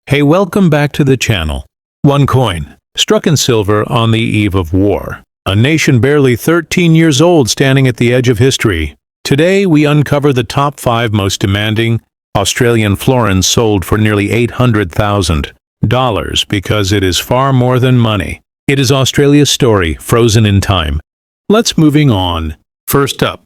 Hey, welcome back to the channel. One coin, struck in silver on the eve of war. A nation barely 13 years old standing at the edge of history. Today we uncover the top 5 most demanding Australian florins sold for nearly $800,000 because it is far more than money. It is Australia's story, frozen in time. Let's moving on. First up,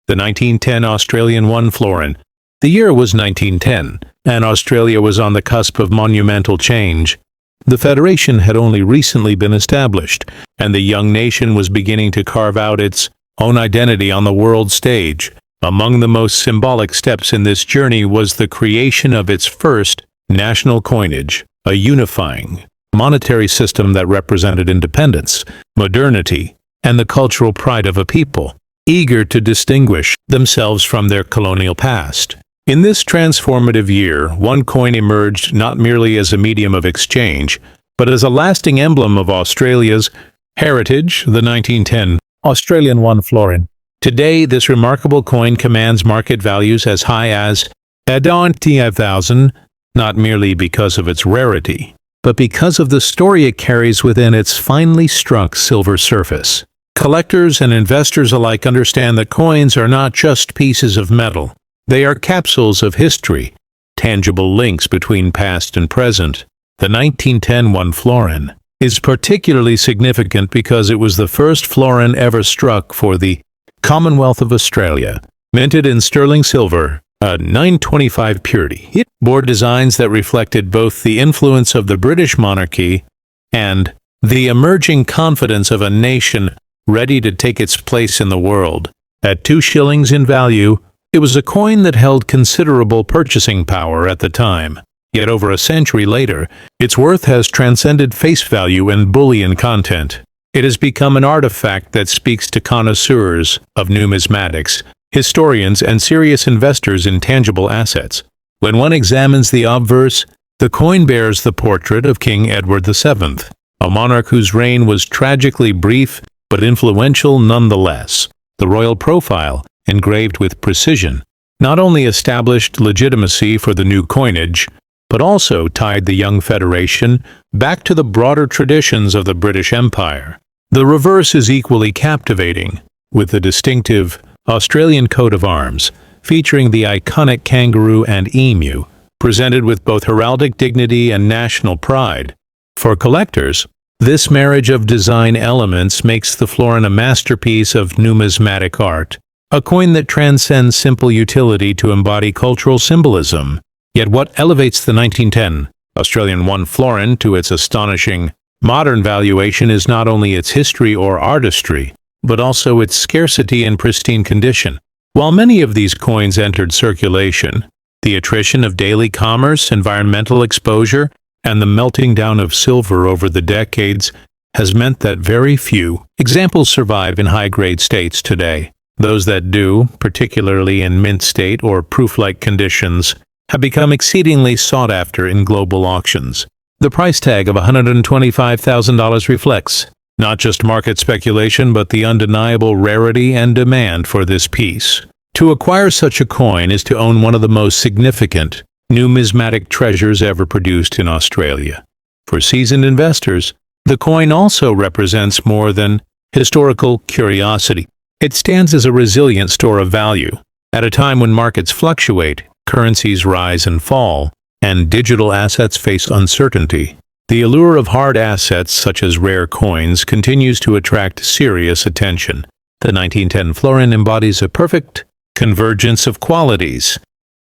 the 1910 Australian 1 florin. The year was 1910, and Australia was on the cusp of monumental change. The Federation had only recently been established, and the young nation was beginning to carve out its own identity on the world stage. Among the most symbolic steps in this journey was the creation of its first national coinage, a unifying, monetary system that represented independence, modernity, and the cultural pride of a people, eager to distinguish themselves from their colonial past. In this transformative year, one coin emerged not merely as a medium of exchange, but as a lasting emblem of Australia's heritage, the 1910 Australian 1 florin. Today, this remarkable coin commands market values as high as $25,000, not merely because of its rarity, but because of the story it carries within its finely struck silver surface. Collectors and investors alike understand that coins are not just pieces of metal. They are capsules of history, tangible links between past and present. The 1910 1 florin is particularly significant because it was the first florin ever struck for the Commonwealth of Australia, minted in sterling silver, a 925 purity. It bore designs that reflected both the influence of the British monarchy and the emerging confidence of a nation ready to take its place in the world. At 2 shillings in value, it was a coin that held considerable purchasing power at the time. Yet over a century later, its worth has transcended face value and bullion content. It has become an artifact that speaks to connoisseurs of numismatics, historians, and serious investors in tangible assets. When one examines the obverse, the coin bears the portrait of King Edward VII, a monarch whose reign was tragically brief but influential nonetheless. The royal profile, engraved with precision, not only established legitimacy for the new coinage, but also tied the young Federation back to the broader traditions of the British Empire. The reverse is equally captivating, with the distinctive Australian coat of arms, featuring the iconic kangaroo and emu, presented with both heraldic dignity and national pride. For collectors, this marriage of design elements makes the florin a masterpiece of numismatic art, a coin that transcends simple utility to embody cultural symbolism. Yet what elevates the 1910 Australian 1 florin to its astonishing modern valuation is not only its history or artistry, but also its scarcity and pristine condition. While many of these coins entered circulation, the attrition of daily commerce, environmental exposure, and the melting down of silver over the decades has meant that very few examples survive in high-grade states today. Those that do, particularly in mint state or proof-like conditions, have become exceedingly sought after in global auctions. The price tag of $125,000 reflects not just market speculation but the undeniable rarity and demand for this piece. To acquire such a coin is to own one of the most significant numismatic treasures ever produced in Australia. For seasoned investors, the coin also represents more than historical curiosity. It stands as a resilient store of value. At a time when markets fluctuate, currencies rise and fall, and digital assets face uncertainty, the allure of hard assets such as rare coins continues to attract serious attention. The 1910 florin embodies a perfect convergence of qualities: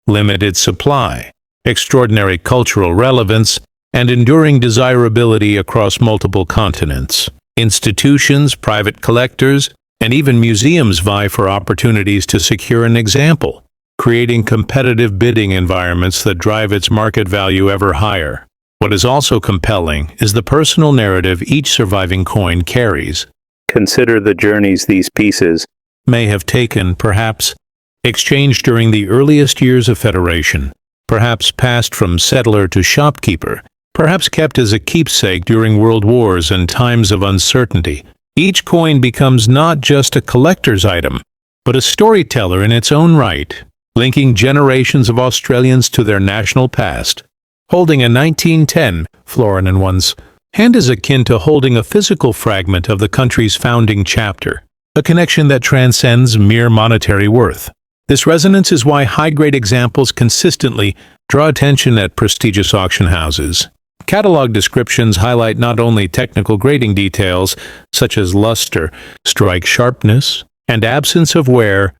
limited supply, extraordinary cultural relevance, and enduring desirability across multiple continents. Institutions, private collectors, and even museums vie for opportunities to secure an example, creating competitive bidding environments that drive its market value ever higher. What is also compelling is the personal narrative each surviving coin carries. Consider the journeys these pieces may have taken, perhaps exchanged during the earliest years of Federation, perhaps passed from settler to shopkeeper, perhaps kept as a keepsake during world wars and times of uncertainty. Each coin becomes not just a collector's item, but a storyteller in its own right, linking generations of Australians to their national past. Holding a 1910 florin in one's hand is akin to holding a physical fragment of the country's founding chapter, a connection that transcends mere monetary worth. This resonance is why high-grade examples consistently draw attention at prestigious auction houses. Catalog descriptions highlight not only technical grading details, such as luster, strike sharpness, and absence of wear,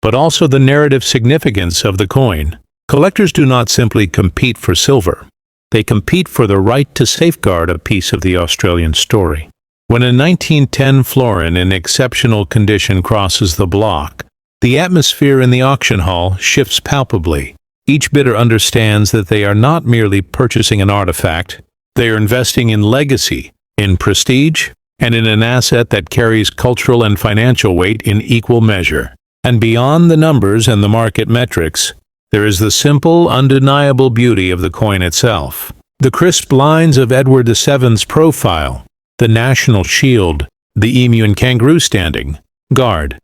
but also the narrative significance of the coin. Collectors do not simply compete for silver. They compete for the right to safeguard a piece of the Australian story. When a 1910 florin in exceptional condition crosses the block, the atmosphere in the auction hall shifts palpably. Each bidder understands that they are not merely purchasing an artifact, they are investing in legacy, in prestige, and in an asset that carries cultural and financial weight in equal measure. And beyond the numbers and the market metrics, there is the simple, undeniable beauty of the coin itself. The crisp lines of Edward VII's profile, the national shield, the emu and kangaroo standing guard.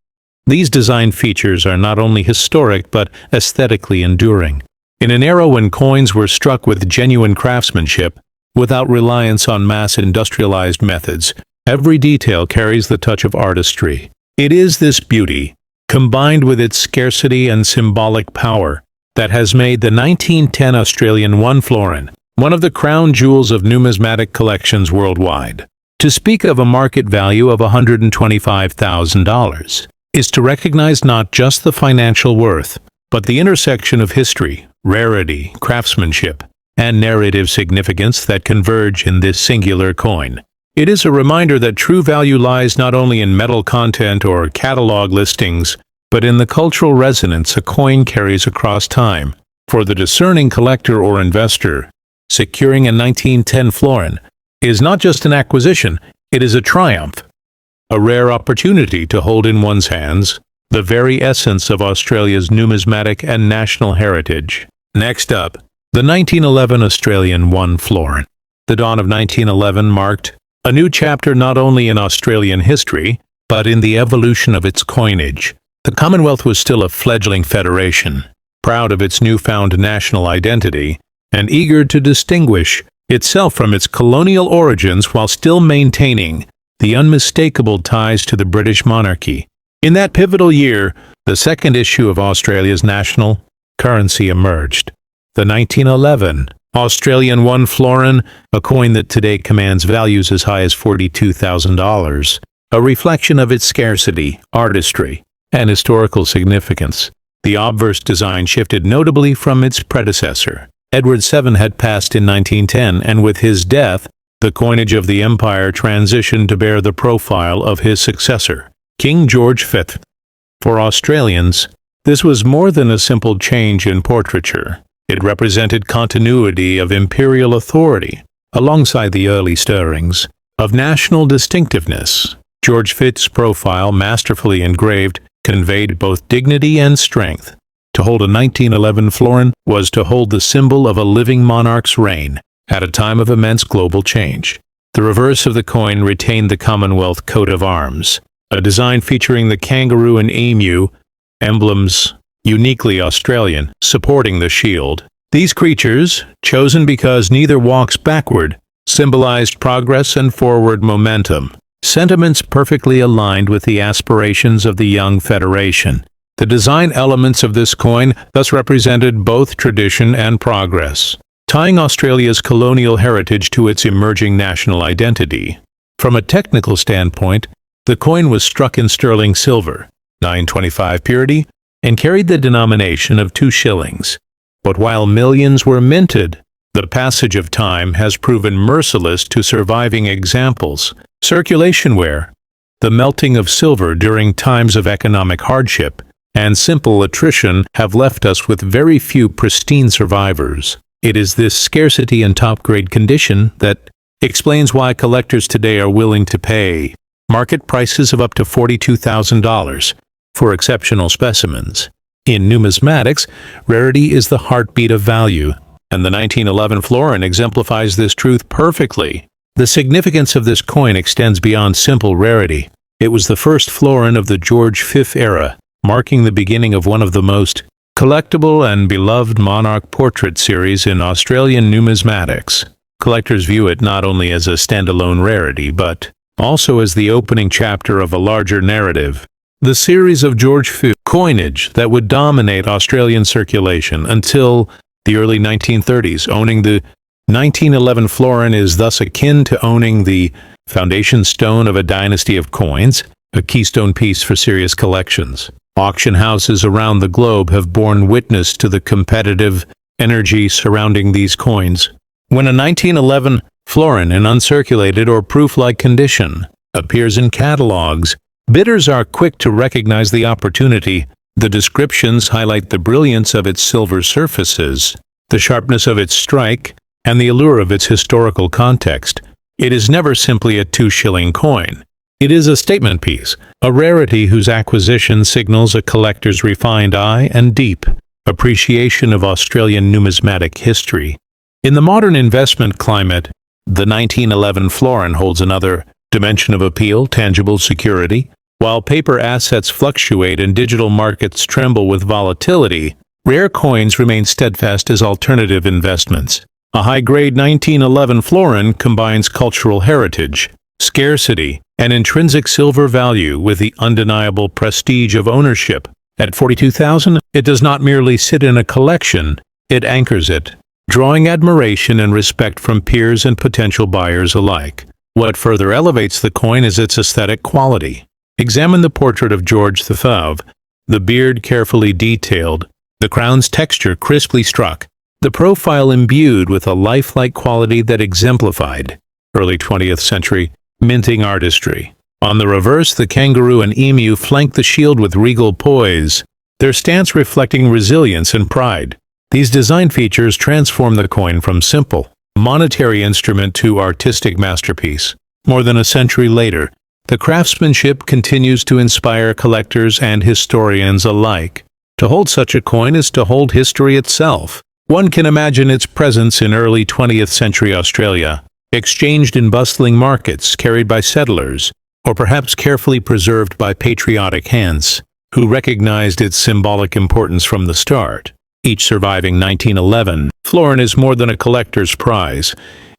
These design features are not only historic but aesthetically enduring. In an era when coins were struck with genuine craftsmanship, without reliance on mass industrialized methods, every detail carries the touch of artistry. It is this beauty, combined with its scarcity and symbolic power, that has made the 1910 Australian 1 florin one of the crown jewels of numismatic collections worldwide. To speak of a market value of $125,000 is to recognize not just the financial worth, but the intersection of history, rarity, craftsmanship, and narrative significance that converge in this singular coin. It is a reminder that true value lies not only in metal content or catalog listings, but in the cultural resonance a coin carries across time. For the discerning collector or investor, securing a 1910 florin is not just an acquisition, it is a triumph. A rare opportunity to hold in one's hands the very essence of Australia's numismatic and national heritage. Next up, the 1911 Australian 1 florin. The dawn of 1911 marked a new chapter not only in Australian history, but in the evolution of its coinage. The Commonwealth was still a fledgling federation, proud of its newfound national identity, and eager to distinguish itself from its colonial origins while still maintaining the unmistakable ties to the British monarchy. In that pivotal year, the second issue of Australia's national currency emerged. The 1911 Australian 1 florin, a coin that today commands values as high as $42,000, a reflection of its scarcity, artistry, and historical significance. The obverse design shifted notably from its predecessor. Edward VII had passed in 1910, and with his death, the coinage of the empire transitioned to bear the profile of his successor, King George V. For Australians, this was more than a simple change in portraiture. It represented continuity of imperial authority, alongside the early stirrings of national distinctiveness. George V's profile, masterfully engraved, conveyed both dignity and strength. To hold a 1911 florin was to hold the symbol of a living monarch's reign at a time of immense global change. The reverse of the coin retained the Commonwealth coat of arms, a design featuring the kangaroo and emu, emblems uniquely Australian, supporting the shield. These creatures, chosen because neither walks backward, symbolized progress and forward momentum, sentiments perfectly aligned with the aspirations of the young federation. The design elements of this coin thus represented both tradition and progress, tying Australia's colonial heritage to its emerging national identity. From a technical standpoint, the coin was struck in sterling silver, 925 purity, and carried the denomination of 2 shillings. But while millions were minted, the passage of time has proven merciless to surviving examples. Circulation wear, the melting of silver during times of economic hardship, and simple attrition have left us with very few pristine survivors. It is this scarcity and top-grade condition that explains why collectors today are willing to pay market prices of up to $42,000 for exceptional specimens. In numismatics, rarity is the heartbeat of value, and the 1911 florin exemplifies this truth perfectly. The significance of this coin extends beyond simple rarity. It was the first florin of the George V era, marking the beginning of one of the most collectible and beloved monarch portrait series in Australian numismatics. Collectors view it not only as a standalone rarity, but also as the opening chapter of a larger narrative. The series of George V coinage that would dominate Australian circulation until the early 1930s. Owning the 1911 florin is thus akin to owning the foundation stone of a dynasty of coins, a keystone piece for serious collections. Auction houses around the globe have borne witness to the competitive energy surrounding these coins. When a 1911 florin in uncirculated or proof-like condition appears in catalogs, bidders are quick to recognize the opportunity. The descriptions highlight the brilliance of its silver surfaces, the sharpness of its strike, and the allure of its historical context. It is never simply a 2-shilling coin. It is a statement piece, a rarity whose acquisition signals a collector's refined eye and deep appreciation of Australian numismatic history. In the modern investment climate, the 1911 florin holds another dimension of appeal: tangible security. While paper assets fluctuate and digital markets tremble with volatility, rare coins remain steadfast as alternative investments. A high-grade 1911 florin combines cultural heritage, scarcity, and intrinsic silver value with the undeniable prestige of ownership. At $42,000, it does not merely sit in a collection, it anchors it, drawing admiration and respect from peers and potential buyers alike. What further elevates the coin is its aesthetic quality. Examine the portrait of George V, the beard carefully detailed, the crown's texture crisply struck, the profile imbued with a lifelike quality that exemplified early 20th century minting artistry. On the reverse, the kangaroo and emu flank the shield with regal poise, their stance reflecting resilience and pride. These design features transform the coin from simple monetary instrument to artistic masterpiece. More than a century later, the craftsmanship continues to inspire collectors and historians alike. To hold such a coin is to hold history itself. One can imagine its presence in early 20th century Australia, exchanged in bustling markets carried by settlers, or perhaps carefully preserved by patriotic hands, who recognized its symbolic importance from the start. Each surviving 1911 florin is more than a collector's prize.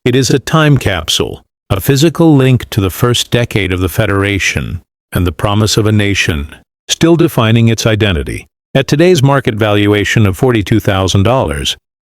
It is a time capsule, a physical link to the first decade of the Federation, and the promise of a nation, still defining its identity. At today's market valuation of $42,000,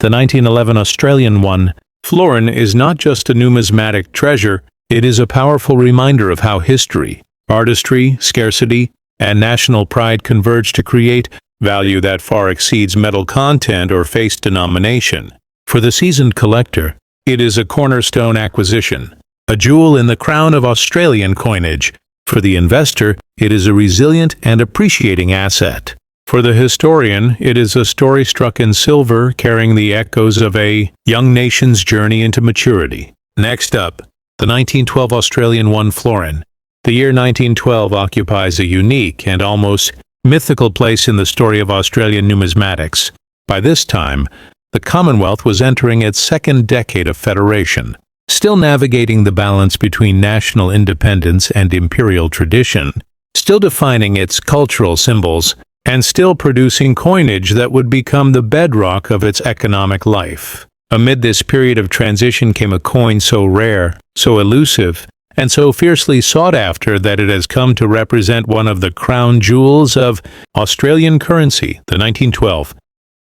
the 1911 Australian florin is not just a numismatic treasure, it is a powerful reminder of how history, artistry, scarcity, and national pride converge to create value that far exceeds metal content or face denomination. For the seasoned collector, it is a cornerstone acquisition, a jewel in the crown of Australian coinage. For the investor, it is a resilient and appreciating asset. For the historian, it is a story struck in silver, carrying the echoes of a young nation's journey into maturity. Next up, the 1912 Australian florin. The year 1912 occupies a unique and almost mythical place in the story of Australian numismatics. By this time, the Commonwealth was entering its second decade of federation, still navigating the balance between national independence and imperial tradition, still defining its cultural symbols, and still producing coinage that would become the bedrock of its economic life. Amid this period of transition came a coin so rare, so elusive, and so fiercely sought after that it has come to represent one of the crown jewels of Australian currency, the 1912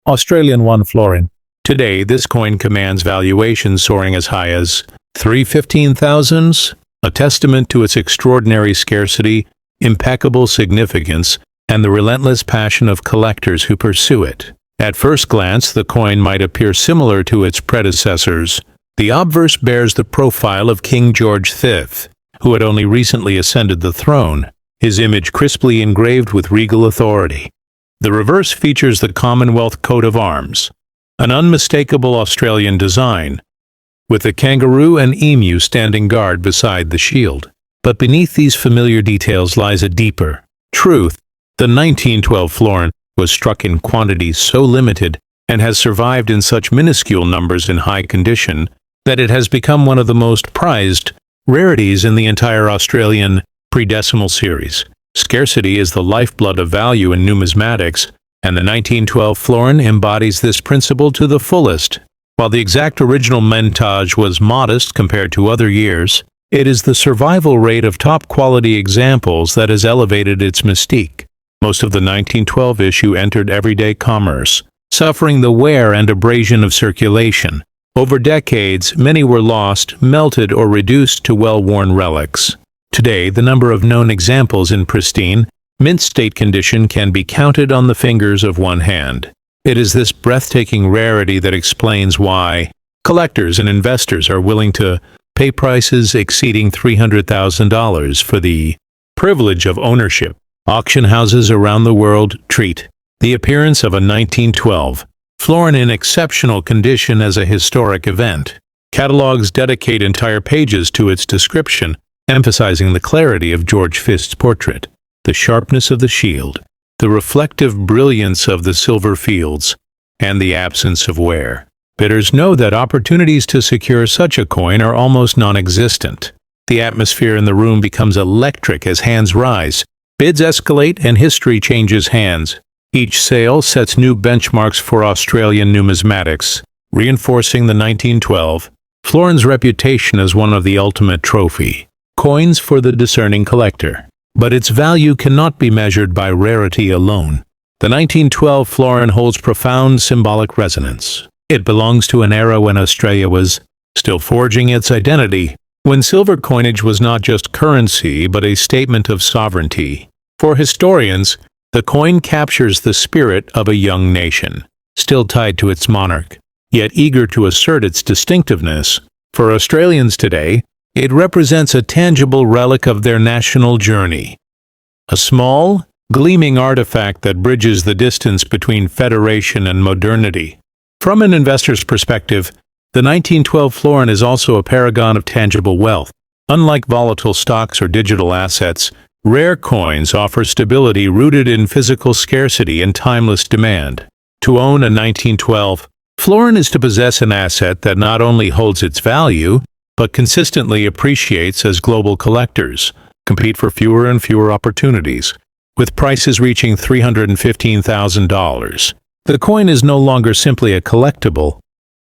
Australian florin. Today, this coin commands valuations soaring as high as $315,000, a testament to its extraordinary scarcity, impeccable significance, and the relentless passion of collectors who pursue it. At first glance, the coin might appear similar to its predecessors. The obverse bears the profile of King George V, who had only recently ascended the throne, his image crisply engraved with regal authority. The reverse features the Commonwealth coat of arms, an unmistakable Australian design, with a kangaroo and emu standing guard beside the shield. But beneath these familiar details lies a deeper truth. The 1912 florin was struck in quantities so limited and has survived in such minuscule numbers in high condition that it has become one of the most prized rarities in the entire Australian pre-decimal series. Scarcity is the lifeblood of value in numismatics, and the 1912 florin embodies this principle to the fullest. While the exact original mintage was modest compared to other years, it is the survival rate of top-quality examples that has elevated its mystique. Most of the 1912 issue entered everyday commerce, suffering the wear and abrasion of circulation. Over decades, many were lost, melted, or reduced to well-worn relics. Today, the number of known examples in pristine, mint-state condition can be counted on the fingers of one hand. It is this breathtaking rarity that explains why collectors and investors are willing to pay prices exceeding $300,000 for the privilege of ownership. Auction houses around the world treat the appearance of a 1912 florin in exceptional condition as a historic event. Catalogs dedicate entire pages to its description, emphasizing the clarity of George Fist's portrait, the sharpness of the shield, the reflective brilliance of the silver fields, and the absence of wear. Bidders know that opportunities to secure such a coin are almost non-existent. The atmosphere in the room becomes electric as hands rise, bids escalate, and history changes hands. Each sale sets new benchmarks for Australian numismatics, reinforcing the 1912 florin's reputation as one of the ultimate trophy coins for the discerning collector. But its value cannot be measured by rarity alone. The 1912 florin holds profound symbolic resonance. It belongs to an era when Australia was still forging its identity, when silver coinage was not just currency but a statement of sovereignty. For historians, the coin captures the spirit of a young nation, still tied to its monarch, yet eager to assert its distinctiveness. For Australians today, it represents a tangible relic of their national journey, a small, gleaming artifact that bridges the distance between federation and modernity. From an investor's perspective, the 1912 florin is also a paragon of tangible wealth. Unlike volatile stocks or digital assets, rare coins offer stability rooted in physical scarcity and timeless demand. To own a 1912 florin is to possess an asset that not only holds its value, but consistently appreciates as global collectors compete for fewer and fewer opportunities, with prices reaching $315,000. The coin is no longer simply a collectible.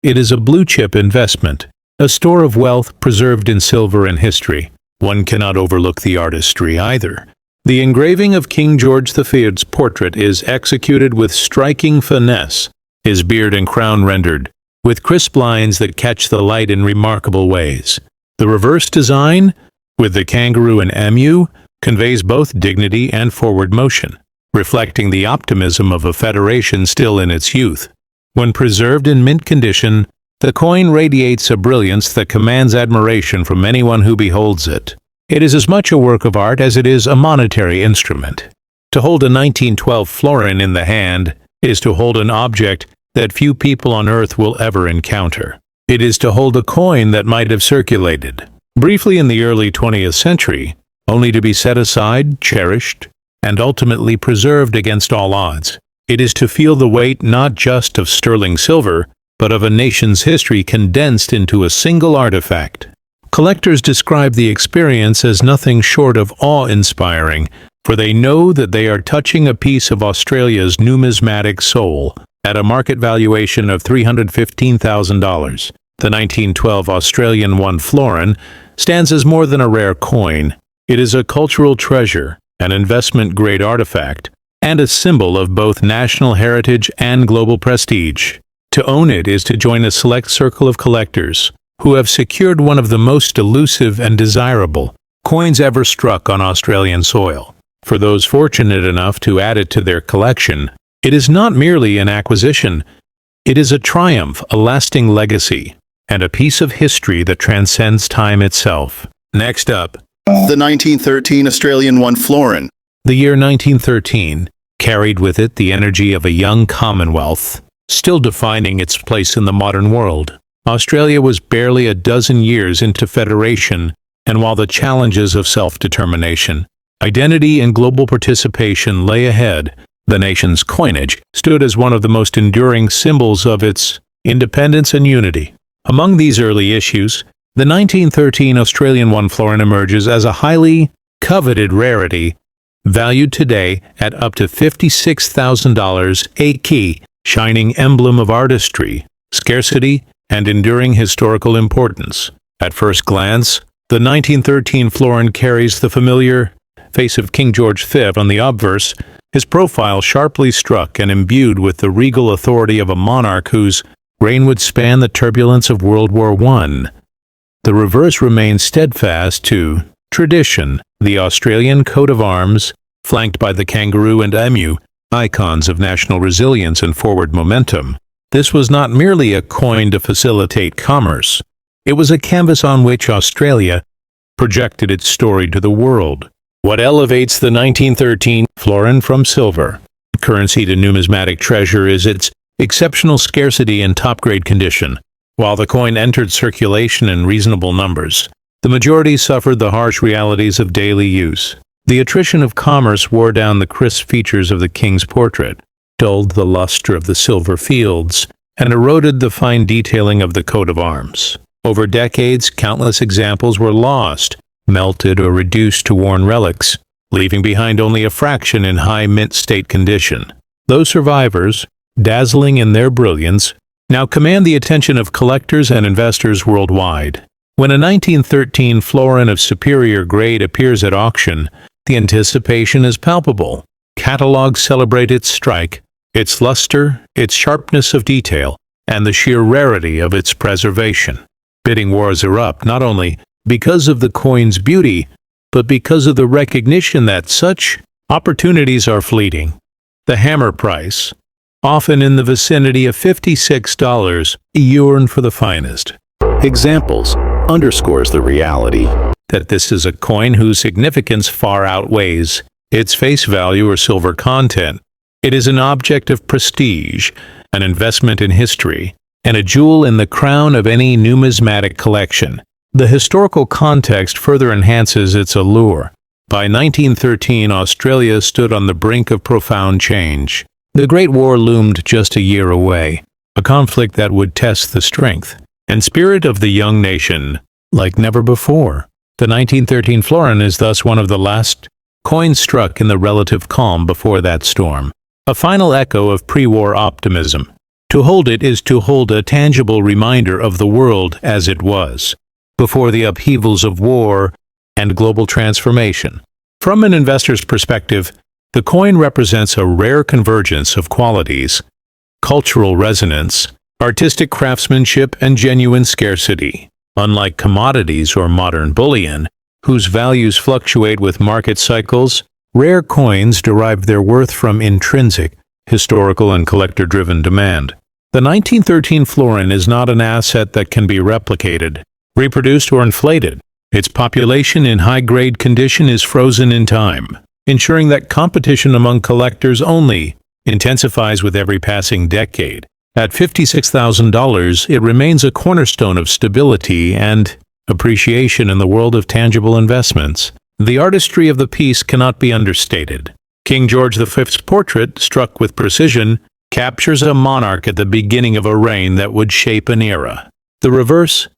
It is a blue-chip investment, a store of wealth preserved in silver and history. One cannot overlook the artistry either. The engraving of King George V's portrait is executed with striking finesse, his beard and crown rendered with crisp lines that catch the light in remarkable ways. The reverse design, with the kangaroo and emu, conveys both dignity and forward motion, reflecting the optimism of a federation still in its youth. When preserved in mint condition, the coin radiates a brilliance that commands admiration from anyone who beholds it. It is as much a work of art as it is a monetary instrument. To hold a 1912 florin in the hand is to hold an object that few people on earth will ever encounter. It is to hold a coin that might have circulated briefly in the early 20th century, only to be set aside, cherished, and ultimately preserved against all odds. It is to feel the weight not just of sterling silver, but of a nation's history condensed into a single artifact. Collectors describe the experience as nothing short of awe-inspiring, for they know that they are touching a piece of Australia's numismatic soul. At a market valuation of $315,000, the 1912 Australian 1 florin stands as more than a rare coin. It is a cultural treasure, an investment-grade artifact, and a symbol of both national heritage and global prestige. To own it is to join a select circle of collectors who have secured one of the most elusive and desirable coins ever struck on Australian soil. For those fortunate enough to add it to their collection, it is not merely an acquisition, it is a triumph, a lasting legacy, and a piece of history that transcends time itself. Next up, the 1913 Australian 1 florin. The year 1913 carried with it the energy of a young commonwealth, still defining its place in the modern world. Australia was barely a dozen years into federation, and while the challenges of self-determination, identity, and global participation lay ahead, the nation's coinage stood as one of the most enduring symbols of its independence and unity. Among these early issues, the 1913 Australian 1 florin emerges as a highly coveted rarity, valued today at up to $56,000, a key, shining emblem of artistry, scarcity, and enduring historical importance. At first glance, the 1913 florin carries the familiar face of King George V on the obverse, his profile sharply struck and imbued with the regal authority of a monarch whose reign would span the turbulence of World War I. The reverse remains steadfast to tradition, the Australian coat of arms, flanked by the kangaroo and emu, icons of national resilience and forward momentum. This was not merely a coin to facilitate commerce. It was a canvas on which Australia projected its story to the world. What elevates the 1913 florin from silver currency to numismatic treasure is its exceptional scarcity and top-grade condition. While the coin entered circulation in reasonable numbers, the majority suffered the harsh realities of daily use. The attrition of commerce wore down the crisp features of the king's portrait, dulled the luster of the silver fields, and eroded the fine detailing of the coat of arms. Over decades, countless examples were lost, melted or reduced to worn relics, leaving behind only a fraction in high mint state condition. Those survivors, dazzling in their brilliance, now command the attention of collectors and investors worldwide. When a 1913 florin of superior grade appears at auction, the anticipation is palpable. Catalogs celebrate its strike, its luster, its sharpness of detail, and the sheer rarity of its preservation. Bidding wars erupt not only because of the coin's beauty, but because of the recognition that such opportunities are fleeting. The hammer price, often in the vicinity of $56, yearn for the finest. Examples underscores the reality that this is a coin whose significance far outweighs its face value or silver content. It is an object of prestige, an investment in history, and a jewel in the crown of any numismatic collection. The historical context further enhances its allure. By 1913, Australia stood on the brink of profound change. The Great War loomed just a year away, a conflict that would test the strength and spirit of the young nation like never before. The 1913 florin is thus one of the last coins struck in the relative calm before that storm, a final echo of pre-war optimism. To hold it is to hold a tangible reminder of the world as it was, before the upheavals of war and global transformation. From an investor's perspective, the coin represents a rare convergence of qualities: cultural resonance, artistic craftsmanship, and genuine scarcity. Unlike commodities or modern bullion, whose values fluctuate with market cycles, rare coins derive their worth from intrinsic, historical, and collector-driven demand. The 1913 florin is not an asset that can be replicated, reproduced, or inflated. Its population in high-grade condition is frozen in time, ensuring that competition among collectors only intensifies with every passing decade. At $56,000, it remains a cornerstone of stability and appreciation in the world of tangible investments. The artistry of the piece cannot be understated. King George V's portrait, struck with precision, captures a monarch at the beginning of a reign that would shape an era. The reverse,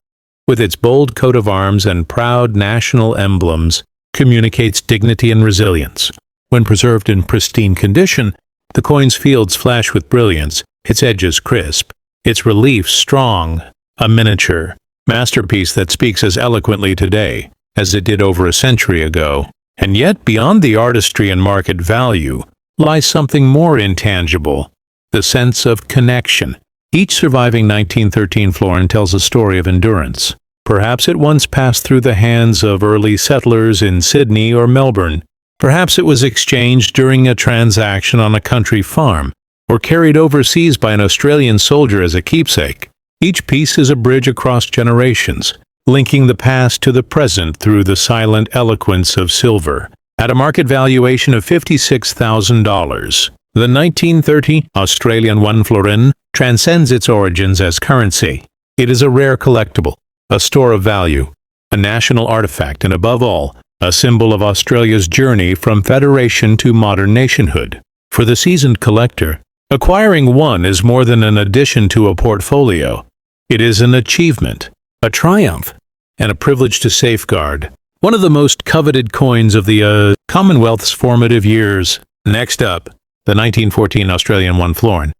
with its bold coat of arms and proud national emblems, communicates dignity and resilience. When preserved in pristine condition, the coin's fields flash with brilliance, its edges crisp, its relief strong, a miniature masterpiece that speaks as eloquently today as it did over a century ago. And yet, beyond the artistry and market value, lies something more intangible: the sense of connection. Each surviving 1913 florin tells a story of endurance. Perhaps it once passed through the hands of early settlers in Sydney or Melbourne. Perhaps it was exchanged during a transaction on a country farm, or carried overseas by an Australian soldier as a keepsake. Each piece is a bridge across generations, linking the past to the present through the silent eloquence of silver. At a market valuation of $56,000, the 1930 Australian 1 florin transcends its origins as currency. It is a rare collectible, a store of value, a national artifact, and above all, a symbol of Australia's journey from federation to modern nationhood. For the seasoned collector, acquiring one is more than an addition to a portfolio. It is an achievement, a triumph, and a privilege to safeguard, one of the most coveted coins of the Commonwealth's formative years. Next up, the 1914 Australian 1 florin.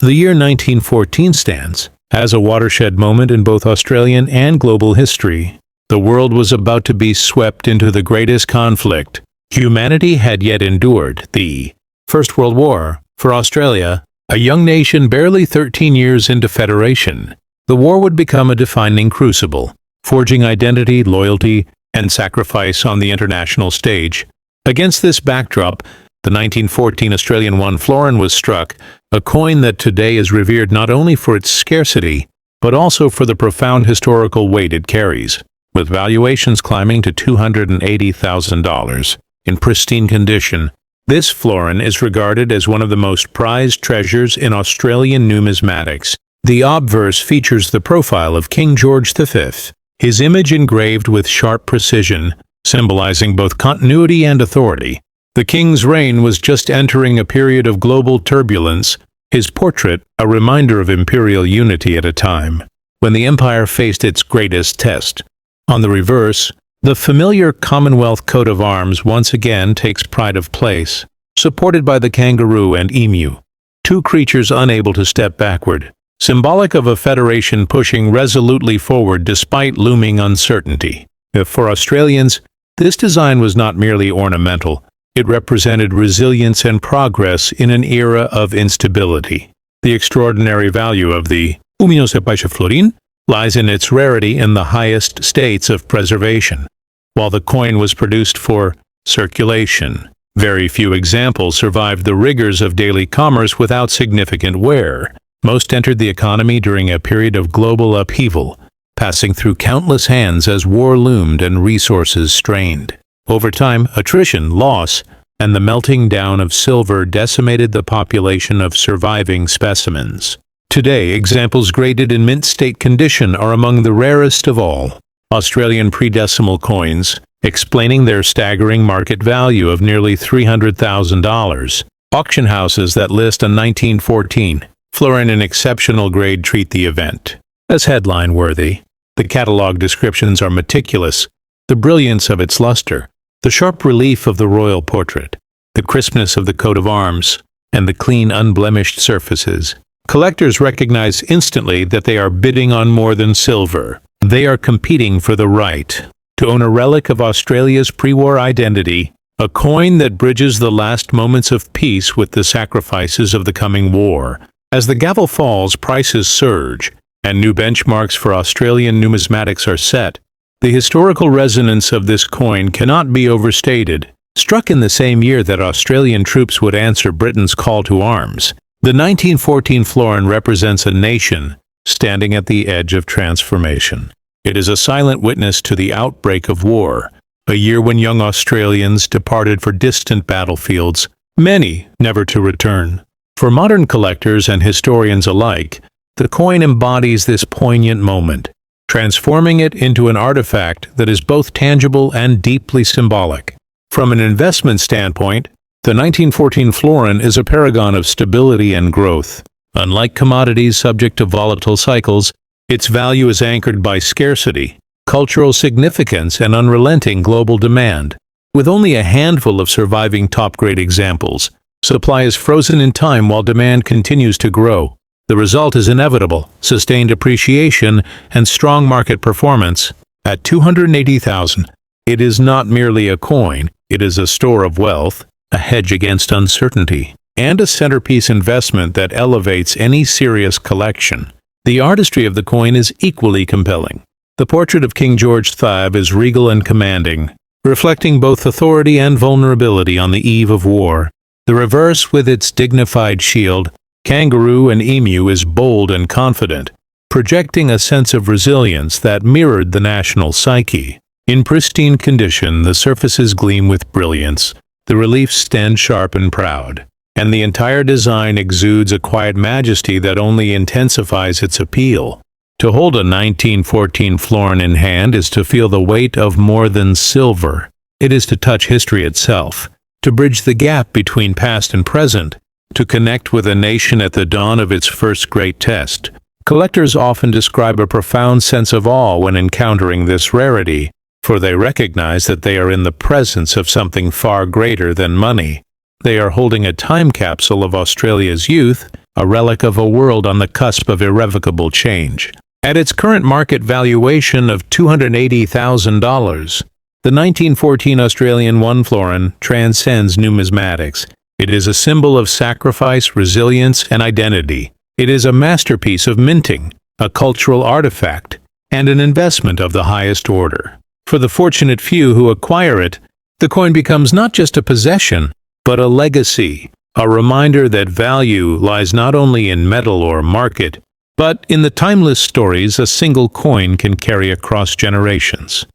The year 1914 stands as a watershed moment in both Australian and global history. The world was about to be swept into the greatest conflict humanity had yet endured, the First World War. For Australia, a young nation barely 13 years into federation, the war would become a defining crucible, forging identity, loyalty, and sacrifice on the international stage. Against this backdrop, the 1914 Australian 1 florin was struck, a coin that today is revered not only for its scarcity, but also for the profound historical weight it carries, with valuations climbing to $280,000. In pristine condition, this florin is regarded as one of the most prized treasures in Australian numismatics. The obverse features the profile of King George V, his image engraved with sharp precision, symbolizing both continuity and authority. The king's reign was just entering a period of global turbulence, his portrait a reminder of imperial unity at a time when the empire faced its greatest test. On the reverse, the familiar Commonwealth coat of arms once again takes pride of place, supported by the kangaroo and emu, two creatures unable to step backward, symbolic of a federation pushing resolutely forward despite looming uncertainty. For Australians, this design was not merely ornamental. It represented resilience and progress in an era of instability. The extraordinary value of the numismatist florin lies in its rarity in the highest states of preservation. While the coin was produced for circulation, very few examples survived the rigors of daily commerce without significant wear. Most entered the economy during a period of global upheaval, passing through countless hands as war loomed and resources strained. Over time, attrition, loss, and the melting down of silver decimated the population of surviving specimens. Today, examples graded in mint state condition are among the rarest of all. Australian pre-decimal coins, explaining their staggering market value of nearly $300,000. Auction houses that list a 1914 florin in exceptional grade treat the event as headline-worthy. The catalog descriptions are meticulous, the brilliance of its luster, the sharp relief of the royal portrait, the crispness of the coat of arms, and the clean, unblemished surfaces. Collectors recognize instantly that they are bidding on more than silver. They are competing for the right to own a relic of Australia's pre-war identity, a coin that bridges the last moments of peace with the sacrifices of the coming war. As the gavel falls, prices surge, and new benchmarks for Australian numismatics are set. The historical resonance of this coin cannot be overstated. Struck in the same year that Australian troops would answer Britain's call to arms, the 1914 florin represents a nation standing at the edge of transformation. It is a silent witness to the outbreak of war, a year when young Australians departed for distant battlefields, many never to return. For modern collectors and historians alike, the coin embodies this poignant moment, transforming it into an artifact that is both tangible and deeply symbolic. From an investment standpoint, the 1914 florin is a paragon of stability and growth. Unlike commodities subject to volatile cycles, its value is anchored by scarcity, cultural significance, and unrelenting global demand. With only a handful of surviving top-grade examples, supply is frozen in time while demand continues to grow. The result is inevitable: sustained appreciation and strong market performance. At $280,000, it is not merely a coin, it is a store of wealth, a hedge against uncertainty, and a centerpiece investment that elevates any serious collection. The artistry of the coin is equally compelling. The portrait of King George V is regal and commanding, reflecting both authority and vulnerability on the eve of war. The reverse, with its dignified shield, kangaroo, and emu, is bold and confident, projecting a sense of resilience that mirrored the national psyche. In pristine condition, the surfaces gleam with brilliance, the reliefs stand sharp and proud, and the entire design exudes a quiet majesty that only intensifies its appeal. To hold a 1914 florin in hand is to feel the weight of more than silver. It is to touch history itself, to bridge the gap between past and present, to connect with a nation at the dawn of its first great test. Collectors often describe a profound sense of awe when encountering this rarity. for they recognize that they are in the presence of something far greater than money. They are holding a time capsule of Australia's youth, a relic of a world on the cusp of irrevocable change. At its current market valuation of $280,000, the 1914 Australian 1 florin transcends numismatics. It is a symbol of sacrifice, resilience, and identity. It is a masterpiece of minting, a cultural artifact, and an investment of the highest order. For the fortunate few who acquire it, the coin becomes not just a possession, but a legacy, a reminder that value lies not only in metal or market, but in the timeless stories a single coin can carry across generations.